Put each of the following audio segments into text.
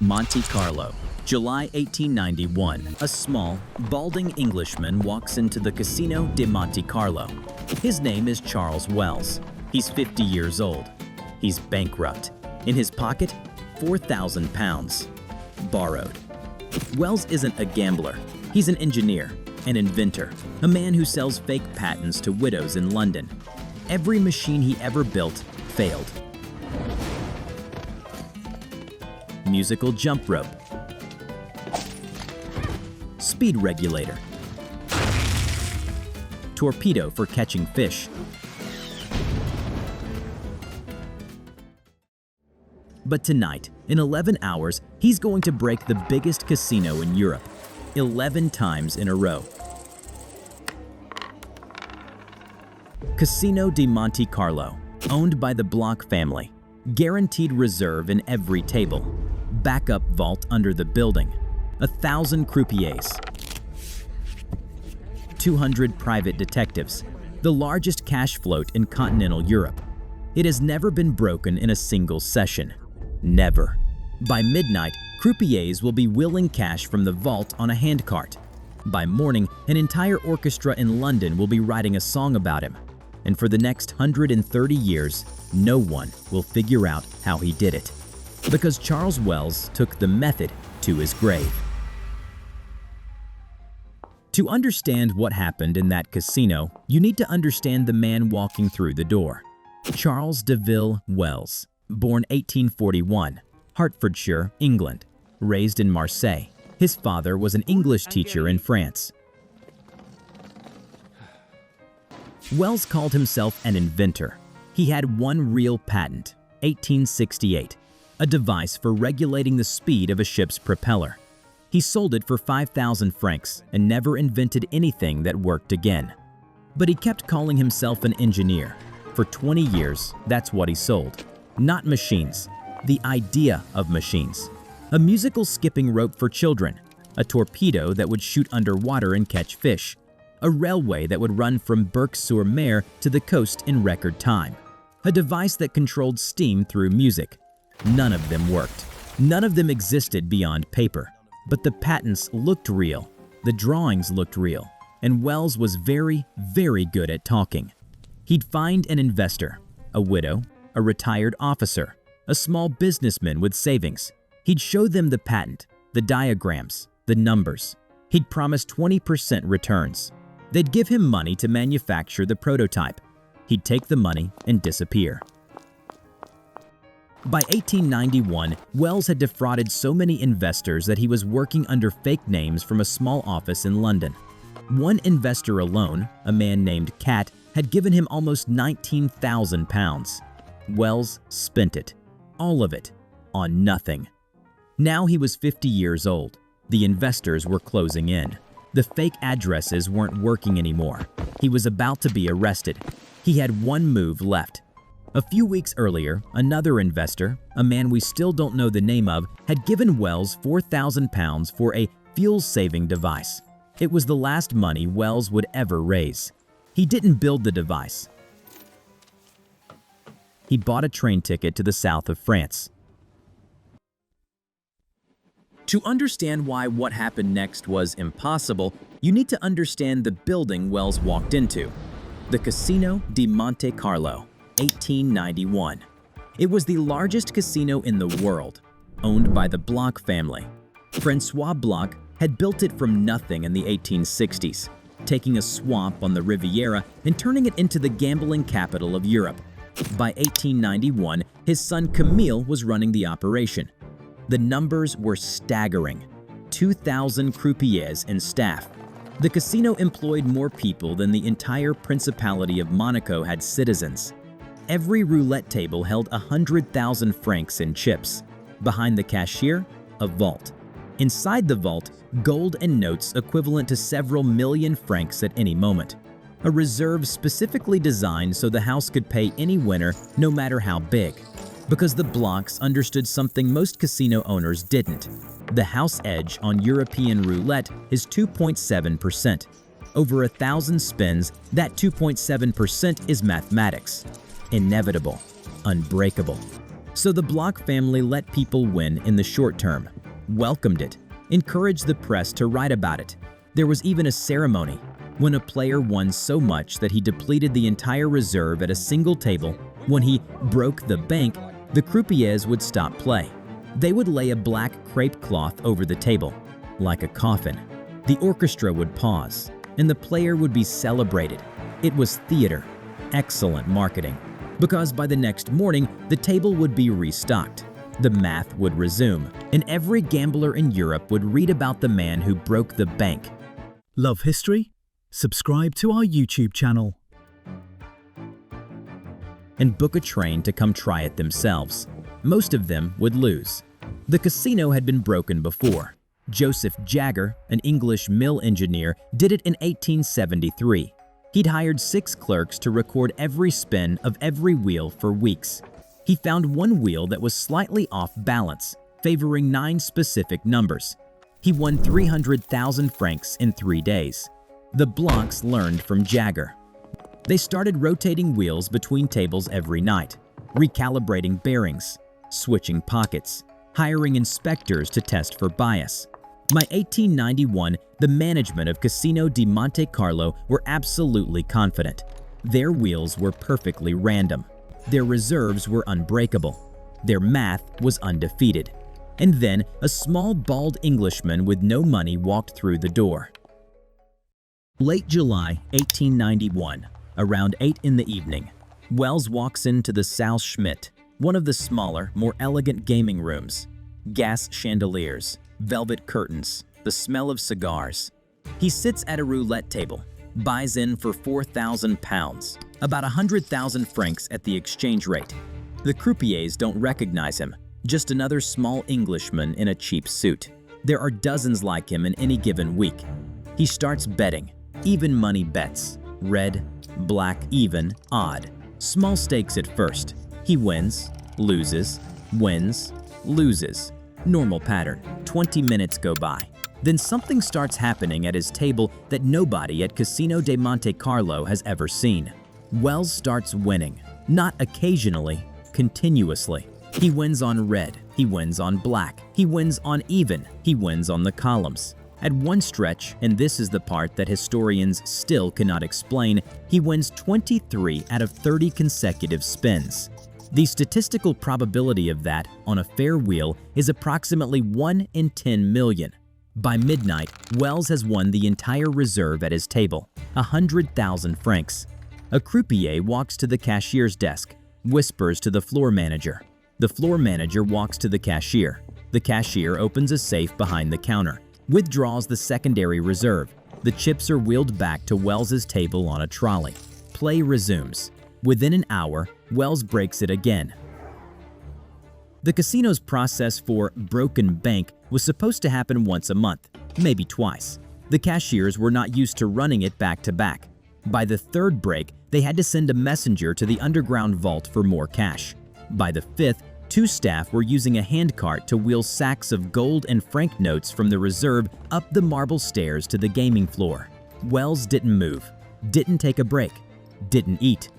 Monte Carlo, July 1891. A small, balding Englishman walks into the Casino de Monte Carlo. His name is Charles Wells. He's 50 years old. He's bankrupt. In his pocket, 4,000 pounds. Borrowed. Wells isn't a gambler. He's an engineer, an inventor, a man who sells fake patents to widows in London. Every machine he ever built failed. Musical jump rope. Speed regulator. Torpedo for catching fish. But tonight, in 11 hours, he's going to break the biggest casino in Europe, 11 times in a row. Casino de Monte Carlo, owned by the Block family. Guaranteed reserve in every table. Backup vault under the building. 1,000 croupiers. 200 private detectives. The largest cash float in continental Europe. It has never been broken in a single session. Never. By midnight, croupiers will be wheeling cash from the vault on a handcart. By morning, an entire orchestra in London will be writing a song about him. And for the next 130 years, no one will figure out how he did it. Because Charles Wells took the method to his grave. To understand what happened in that casino, you need to understand the man walking through the door. Charles DeVille Wells, born 1841, Hertfordshire, England, raised in Marseille. His father was an English teacher in France. Wells called himself an inventor. He had one real patent, 1868, a device for regulating the speed of a ship's propeller. He sold it for 5,000 francs and never invented anything that worked again. But he kept calling himself an engineer. For 20 years, that's what he sold. Not machines, the idea of machines. A musical skipping rope for children, a torpedo that would shoot underwater and catch fish, a railway that would run from Berck-sur-Mer to the coast in record time, a device that controlled steam through music. None of them worked. None of them existed beyond paper. But the patents looked real, the drawings looked real, and Wells was very, very good at talking. He'd find an investor, a widow, a retired officer, a small businessman with savings. He'd show them the patent, the diagrams, the numbers. He'd promise 20% returns. They'd give him money to manufacture the prototype. He'd take the money and disappear. By 1891, Wells had defrauded so many investors that he was working under fake names from a small office in London. One investor alone, a man named Cat, had given him almost 19,000 pounds. Wells spent it, all of it, on nothing. Now he was 50 years old. The investors were closing in. The fake addresses weren't working anymore. He was about to be arrested. He had one move left. A few weeks earlier, another investor, a man we still don't know the name of, had given Wells 4,000 pounds for a fuel-saving device. It was the last money Wells would ever raise. He didn't build the device. He bought a train ticket to the south of France. To understand why what happened next was impossible, you need to understand the building Wells walked into. The Casino de Monte Carlo, 1891. It was the largest casino in the world, owned by the Block family. Francois Block had built it from nothing in the 1860s, taking a swamp on the Riviera and turning it into the gambling capital of Europe. By 1891, his son Camille was running the operation. The numbers were staggering: 2,000 croupiers and staff. The casino employed more people than the entire Principality of Monaco had citizens. Every roulette table held 100,000 francs in chips. Behind the cashier, a vault. Inside the vault, gold and notes equivalent to several million francs at any moment. A reserve specifically designed so the house could pay any winner, no matter how big. Because the Blocks understood something most casino owners didn't. The house edge on European roulette is 2.7%. Over 1,000 spins, that 2.7% is mathematics. Inevitable, unbreakable. So the Block family let people win in the short term, welcomed it, encouraged the press to write about it. There was even a ceremony when a player won so much that he depleted the entire reserve at a single table. When he broke the bank, the croupiers would stop play. They would lay a black crepe cloth over the table, like a coffin. The orchestra would pause, and the player would be celebrated. It was theater, excellent marketing, because by the next morning, the table would be restocked. The math would resume, and every gambler in Europe would read about the man who broke the bank. Love history? Subscribe to our YouTube channel. And book a train to come try it themselves. Most of them would lose. The casino had been broken before. Joseph Jagger, an English mill engineer, did it in 1873. He'd hired 6 clerks to record every spin of every wheel for weeks. He found one wheel that was slightly off balance, favoring 9 specific numbers. He won 300,000 francs in 3 days. The Blancs learned from Jagger. They started rotating wheels between tables every night, recalibrating bearings, switching pockets, hiring inspectors to test for bias. By 1891, the management of Casino de Monte Carlo were absolutely confident. Their wheels were perfectly random. Their reserves were unbreakable. Their math was undefeated. And then a small bald Englishman with no money walked through the door. Late July 1891, around 8 in the evening, Wells walks into the Saal Schmidt, one of the smaller, more elegant gaming rooms. Gas chandeliers, velvet curtains, the smell of cigars. He sits at a roulette table, buys in for £4,000, about 100,000 francs at the exchange rate. The croupiers don't recognize him, just another small Englishman in a cheap suit. There are dozens like him in any given week. He starts betting, even money bets, red, black, even, odd. Small stakes at first. He wins, loses, wins, loses. Normal pattern. 20 minutes go by. Then something starts happening at his table that nobody at Casino de Monte Carlo has ever seen. Wells starts winning, not occasionally, continuously. He wins on red, he wins on black, he wins on even, he wins on the columns. At one stretch, and this is the part that historians still cannot explain, he wins 23 out of 30 consecutive spins. The statistical probability of that on a fair wheel is approximately 1 in 10 million. By midnight, Wells has won the entire reserve at his table, 100,000 francs. A croupier walks to the cashier's desk, whispers to the floor manager. The floor manager walks to the cashier. The cashier opens a safe behind the counter, withdraws the secondary reserve. The chips are wheeled back to Wells's table on a trolley. Play resumes. Within an hour, Wells breaks it again. The casino's process for broken bank was supposed to happen once a month, maybe twice. The cashiers were not used to running it back to back. By the third break, they had to send a messenger to the underground vault for more cash. By the fifth, 2 staff were using a handcart to wheel sacks of gold and franc notes from the reserve up the marble stairs to the gaming floor. Wells didn't move, didn't take a break, didn't eat,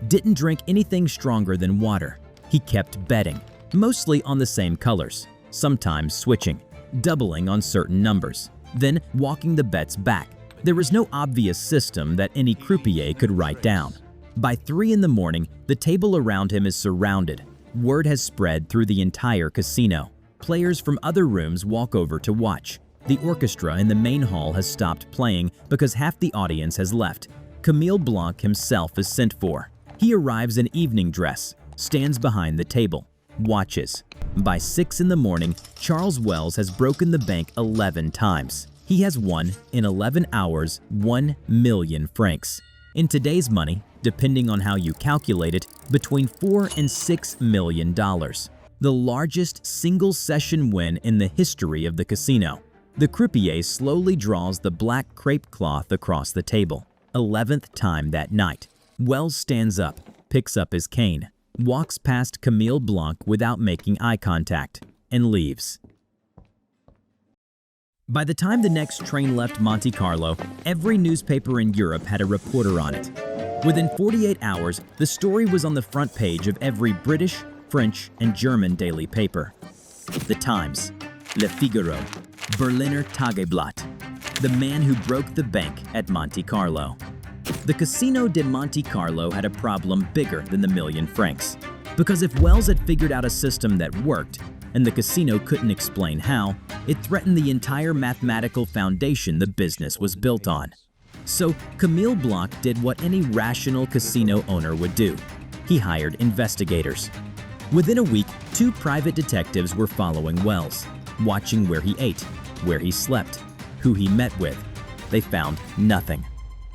didn't drink anything stronger than water. He kept betting, mostly on the same colors, sometimes switching, doubling on certain numbers, then walking the bets back. There was no obvious system that any croupier could write down. By 3 in the morning, the table around him is surrounded. Word has spread through the entire casino. Players from other rooms walk over to watch. The orchestra in the main hall has stopped playing because half the audience has left. Camille Blanc himself is sent for. He arrives in evening dress, stands behind the table, watches. By 6 in the morning, Charles Wells has broken the bank 11 times. He has won, in 11 hours, 1 million francs. In today's money, depending on how you calculate it, between $4 and $6 million. The largest single-session win in the history of the casino. The croupier slowly draws the black crepe cloth across the table. 11th time that night. Wells stands up, picks up his cane, walks past Camille Blanc without making eye contact, and leaves. By the time the next train left Monte Carlo, every newspaper in Europe had a reporter on it. Within 48 hours, the story was on the front page of every British, French, and German daily paper. The Times, Le Figaro, Berliner Tageblatt, the man who broke the bank at Monte Carlo. The Casino de Monte Carlo had a problem bigger than the million francs. Because if Wells had figured out a system that worked, and the casino couldn't explain how, it threatened the entire mathematical foundation the business was built on. So Camille Bloch did what any rational casino owner would do. He hired investigators. Within a week, 2 private detectives were following Wells, watching where he ate, where he slept, who he met with. They found nothing.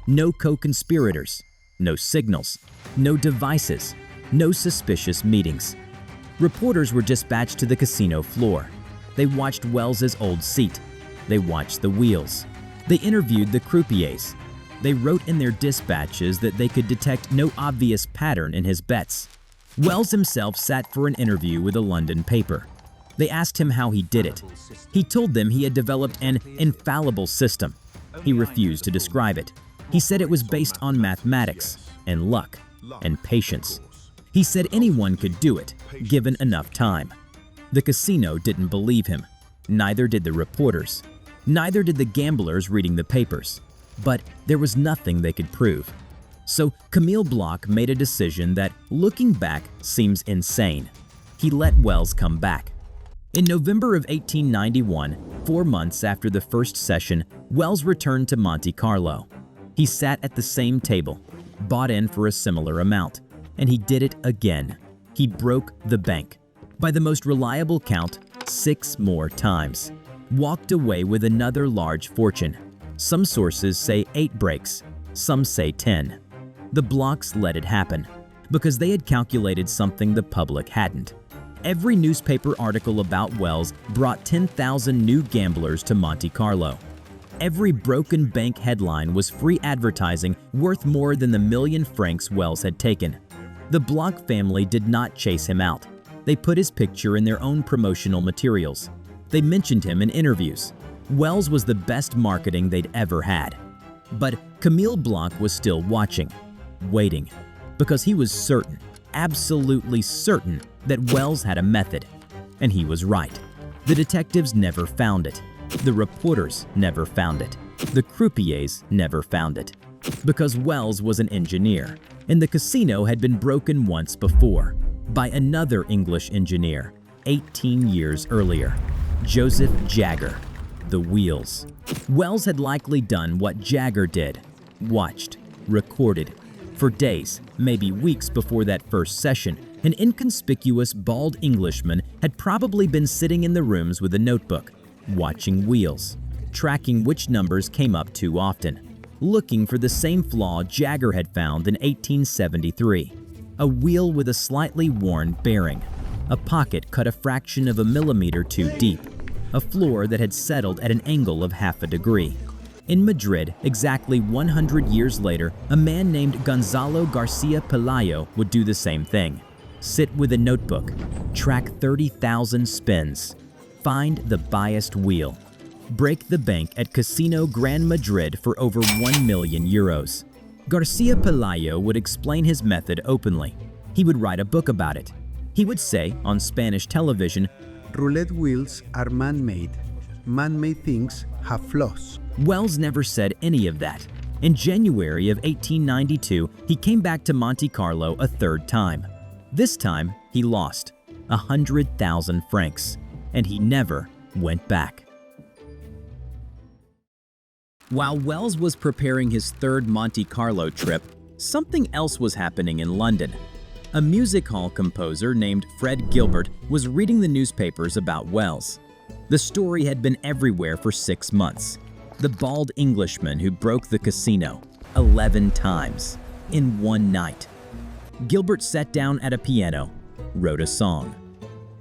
No co-conspirators, no signals, no devices, no suspicious meetings. Reporters were dispatched to the casino floor. They watched Wells's old seat. They watched the wheels. They interviewed the croupiers. They wrote in their dispatches that they could detect no obvious pattern in his bets. Wells himself sat for an interview with a London paper. They asked him how he did it. He told them he had developed an infallible system. He refused to describe it. He said it was based on mathematics and luck and patience. He said anyone could do it, given enough time. The casino didn't believe him. Neither did the reporters. Neither did the gamblers reading the papers. But there was nothing they could prove. So Camille Bloch made a decision that, looking back, seems insane. He let Wells come back. In November of 1891, 4 months after the first session, Wells returned to Monte Carlo. He sat at the same table, bought in for a similar amount, and he did it again. He broke the bank. By the most reliable count, 6 more times. Walked away with another large fortune. Some sources say 8 breaks, some say 10. The Blochs let it happen because they had calculated something the public hadn't. Every newspaper article about Wells brought 10,000 new gamblers to Monte Carlo. Every broken bank headline was free advertising worth more than the 1,000,000 francs Wells had taken. The Bloch family did not chase him out. They put his picture in their own promotional materials. They mentioned him in interviews. Wells was the best marketing they'd ever had. But Camille Bloch was still watching, waiting, because he was certain, absolutely certain, that Wells had a method. And he was right. The detectives never found it. The reporters never found it. The croupiers never found it. Because Wells was an engineer, and the casino had been broken once before, by another English engineer, 18 years earlier, Joseph Jagger. The wheels. Wells had likely done what Jagger did, watched, recorded. For days, maybe weeks before that first session, an inconspicuous bald Englishman had probably been sitting in the rooms with a notebook, watching wheels, tracking which numbers came up too often, looking for the same flaw Jagger had found in 1873, a wheel with a slightly worn bearing, a pocket cut a fraction of a millimeter too deep, a floor that had settled at an angle of half a degree. In Madrid, exactly 100 years later, a man named Gonzalo Garcia Pelayo would do the same thing. Sit with a notebook, track 30,000 spins, find the biased wheel, break the bank at Casino Gran Madrid for over 1 million euros. Garcia Pelayo would explain his method openly. He would write a book about it. He would say on Spanish television, "Roulette wheels are man-made. Man-made things have flaws." Wells never said any of that. In January of 1892, he came back to Monte Carlo a 3rd time. This time, he lost 100,000 francs, and he never went back. While Wells was preparing his 3rd Monte Carlo trip, something else was happening in London. A music hall composer named Fred Gilbert was reading the newspapers about Wells. The story had been everywhere for 6 months. The bald Englishman who broke the casino 11 times in one night. Gilbert sat down at a piano, wrote a song.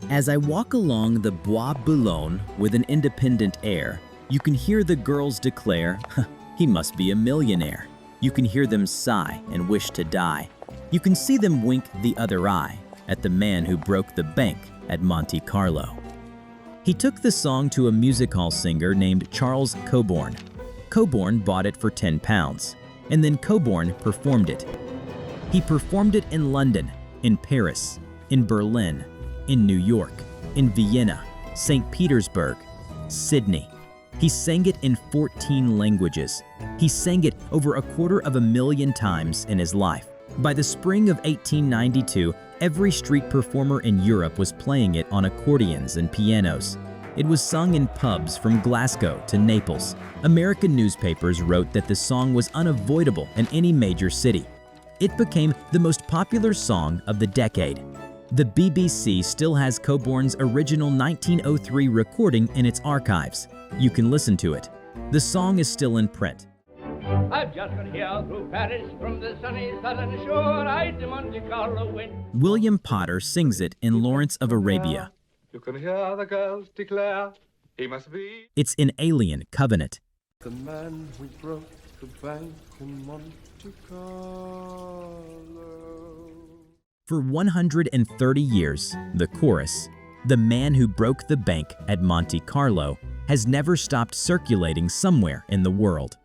As I walk along the Bois Boulogne with an independent air, you can hear the girls declare, he must be a millionaire. You can hear them sigh and wish to die. You can see them wink the other eye at the man who broke the bank at Monte Carlo. He took the song to a music hall singer named Charles Coborn. Coborn bought it for £10, and then Coborn performed it. He performed it in London, in Paris, in Berlin, in New York, in Vienna, St. Petersburg, Sydney. He sang it in 14 languages. He sang it over 250,000 times in his life. By the spring of 1892, every street performer in Europe was playing it on accordions and pianos. It was sung in pubs from Glasgow to Naples. American newspapers wrote that the song was unavoidable in any major city. It became the most popular song of the decade. The BBC still has Coborn's original 1903 recording in its archives. You can listen to it. The song is still in print. I've just got here through Paris from the sunny southern shore. I to Monte Carlo went. William Potter sings it in Lawrence of Arabia. You can hear the girls declare he must be It's in Alien Covenant. the man who broke the bank in Monte Carlo. For 130 years, the chorus, "The Man Who Broke the Bank at Monte Carlo," has never stopped circulating somewhere in the world.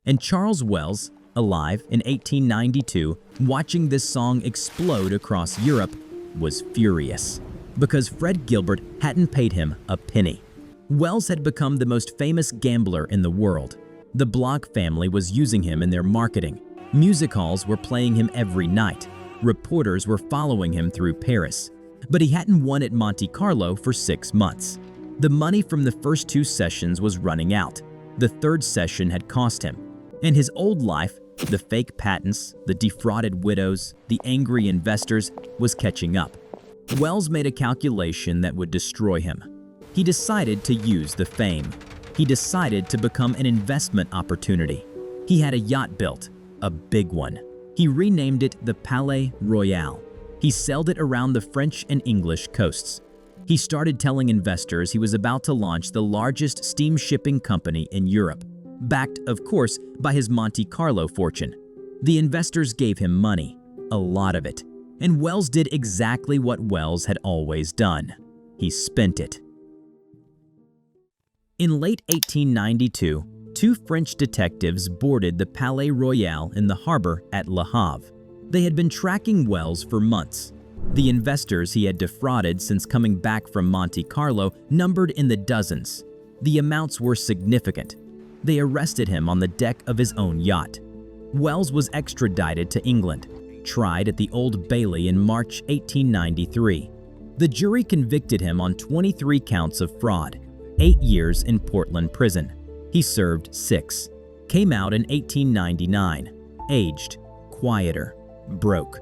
And Charles Wells, alive in 1892, watching this song explode across Europe, was furious because Fred Gilbert hadn't paid him a penny. Wells had become the most famous gambler in the world. The Bloch family was using him in their marketing. Music halls were playing him every night. Reporters were following him through Paris. But he hadn't won at Monte Carlo for 6 months. The money from the first 2 sessions was running out. The 3rd session had cost him. And his old life, the fake patents, the defrauded widows, the angry investors, was catching up. Wells made a calculation that would destroy him. He decided to use the fame. He decided to become an investment opportunity. He had a yacht built, a big one. He renamed it the Palais Royal. He sailed it around the French and English coasts. He started telling investors he was about to launch the largest steam shipping company in Europe, backed, of course, by his Monte Carlo fortune. The investors gave him money, a lot of it, and Wells did exactly what Wells had always done. He spent it. In late 1892, 2 French detectives boarded the Palais Royal in the harbor at Le Havre. They had been tracking Wells for months. The investors he had defrauded since coming back from Monte Carlo numbered in the dozens. The amounts were significant. They arrested him on the deck of his own yacht. Wells was extradited to England, tried at the Old Bailey in March 1893. The jury convicted him on 23 counts of fraud, 8 years in Portland prison. He served 6, came out in 1899, aged, quieter, broke.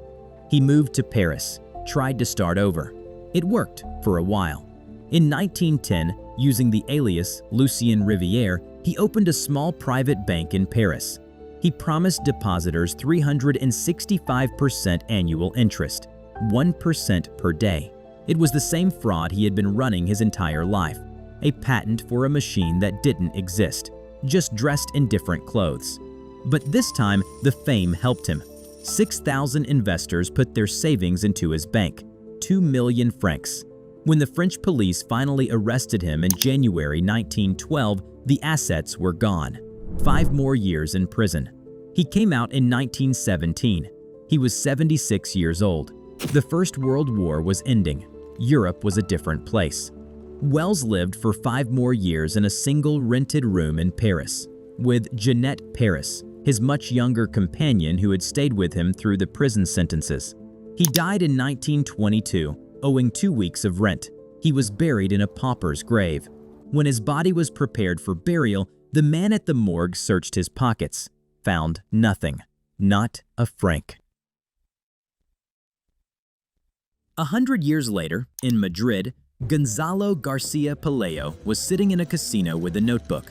He moved to Paris, tried to start over. It worked for a while. In 1910, using the alias Lucien Rivière, he opened a small private bank in Paris. He promised depositors 365% annual interest, 1% per day. It was the same fraud he had been running his entire life, a patent for a machine that didn't exist, just dressed in different clothes. But this time, the fame helped him. 6,000 investors put their savings into his bank, 2 million francs. When the French police finally arrested him in January 1912, the assets were gone. 5 more years in prison. He came out in 1917. He was 76 years old. The First World War was ending. Europe was a different place. Wells lived for 5 more years in a single rented room in Paris, with Jeanette Paris, his much younger companion who had stayed with him through the prison sentences. He died in 1922, owing 2 weeks of rent. He was buried in a pauper's grave. When his body was prepared for burial, the man at the morgue searched his pockets, found nothing, not a franc. 100 years later, in Madrid, Gonzalo Garcia Pelayo was sitting in a casino with a notebook.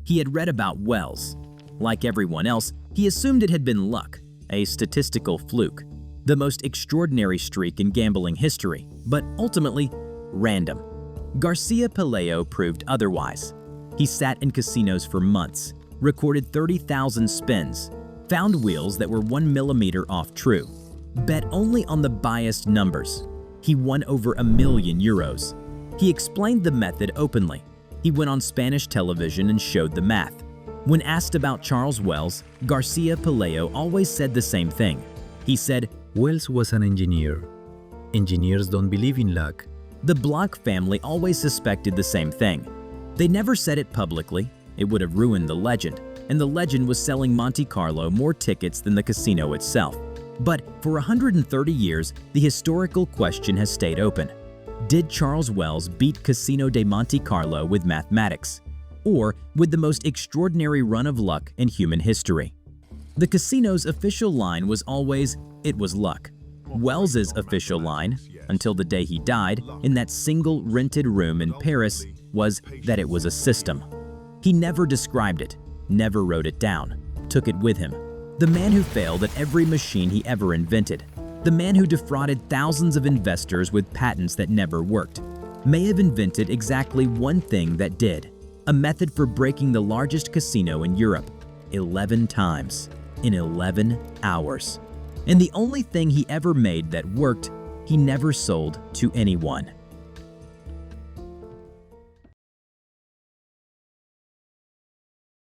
He had read about Wells. Like everyone else, he assumed it had been luck, a statistical fluke, the most extraordinary streak in gambling history, but ultimately random. Garcia Pelayo proved otherwise. He sat in casinos for months, recorded 30,000 spins, found wheels that were 1 millimeter off true, bet only on the biased numbers. He won over €1 million. He explained the method openly. He went on Spanish television and showed the math. When asked about Charles Wells, Garcia Pelayo always said the same thing. He said, Wells was an engineer. Engineers don't believe in luck. The Bloch family always suspected the same thing. They never said it publicly. It would have ruined the legend, and the legend was selling Monte Carlo more tickets than the casino itself. But for 130 years, the historical question has stayed open. Did Charles Wells beat Casino de Monte Carlo with mathematics, or with the most extraordinary run of luck in human history? The casino's official line was always, "It was luck." Wells's official line, until the day he died in that single rented room in Paris, was that it was a system. He never described it, never wrote it down, took it with him. The man who failed at every machine he ever invented, the man who defrauded thousands of investors with patents that never worked, may have invented exactly one thing that did: a method for breaking the largest casino in Europe 11 times in 11 hours. And the only thing he ever made that worked, he never sold to anyone.